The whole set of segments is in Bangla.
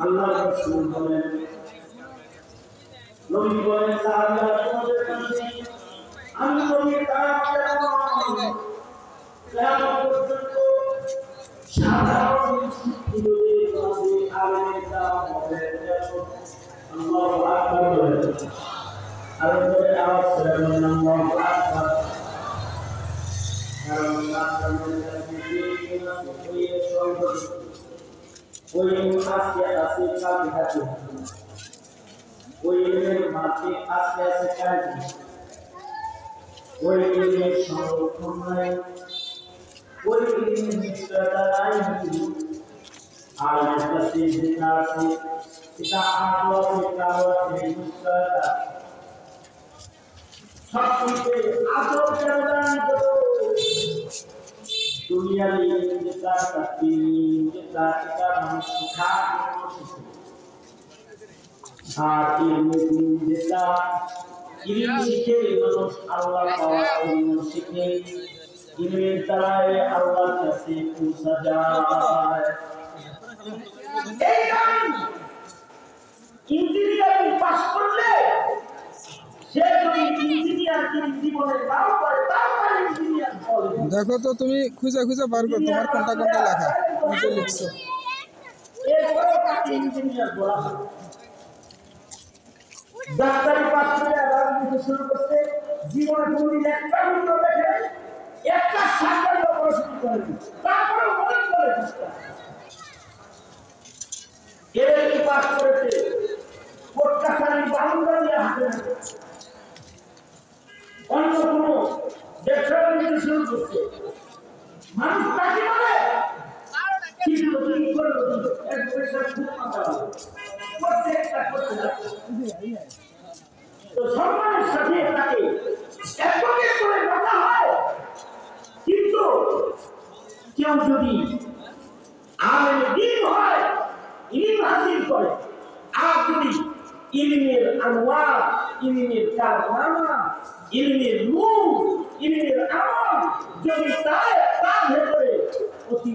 আল্লাহ রাসূল বলেন নবী বলেন সাহাবারা তোমাদের কাছে আমি নবীর কিয়ামত পর্যন্ত সাধারণ শিক্ষিতদের কাছে আলেমের দাম হবে আল্লাহু আকবার বলেন আর বলে আওয়াজ করে আল্লাহু আকবার কারণ নামের কাছে ওই সংগঠন ওই আজকে আছে কালকে থাকে ওই এর মাঝে আজকে আছে কালকে ওই এর সংরক্ষণ নাই ওই এর নিশ্চয়তা নাই আর আমার কাছে যেটা আছে এটা আলো আছে কালো আছে নিশ্চয়তা সব কিছু আদর প্রদান করো दुनिया में जितना शक्ति जितना टिका हम सिखा जितना इल्म सीखे मनुष्य अल्लाह पावा इल्म सीखे इल्म तराए अल्लाह कैसे पूछा जाए इंजीनियरिंग पास कर ले देखो तो तुम्हें खुजा खुजा बार कर तुम्हार कोनटा कोनटा লেখা নিচে লিখছো এরপরে কাকে ইঞ্জিনিয়ার বলা হয় ডাক্তারি পাস করে রাজনীতি শুরু করতে জীবনে কোনদিন একটা ভিডিও দেখে একটা সার্জারি অপারেশন করে তারপরে মনে করে এর কি পাস করেছে কোর্ট কাছারি বাউন্ডারি হাতে অন্য কোনো ব্যবসায়ী শুরু করছে মানুষ তাকে বলে তো সম্মানের সাথে তাকে অ্যাডভোকেট করে ডাকা হয় কিন্তু কেউ যদি আলেম দ্বীন হয় ইলম হাসিল করে আর যদি ইলমের আনওয়ার ইলমের কারনামা ইলমের নূর ইলমের আমল যদি তার ভেতরে অতি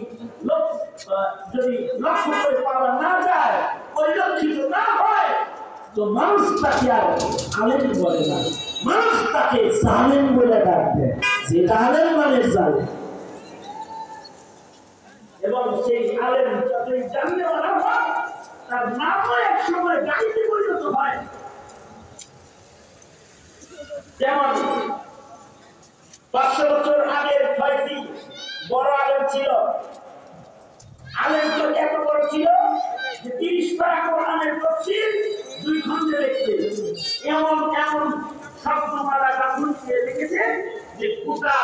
যদি লক্ষ্য করে পাওয়া না যায় পরিলক্ষিত না হয় তো মানুষ তাকে আর আলেম বলে না মানুষ তাকে জালেম বলে ডাকবে যে জালেম মানে জালেম এবং সেই আলেম যতই জানতে বলা হয় তার নামও এক সময় গাড়িতে পরিণত হয় যেমন 500 বছর আগের ফয়জি বড় আলেম ছিল আলেম তো এত বড় ছিল যে 30 পারা কোরআনের তাফসীর 2 খণ্ডে লিখছে এমন শব্দমালা কাকুলকে লিখেছে যে গোটা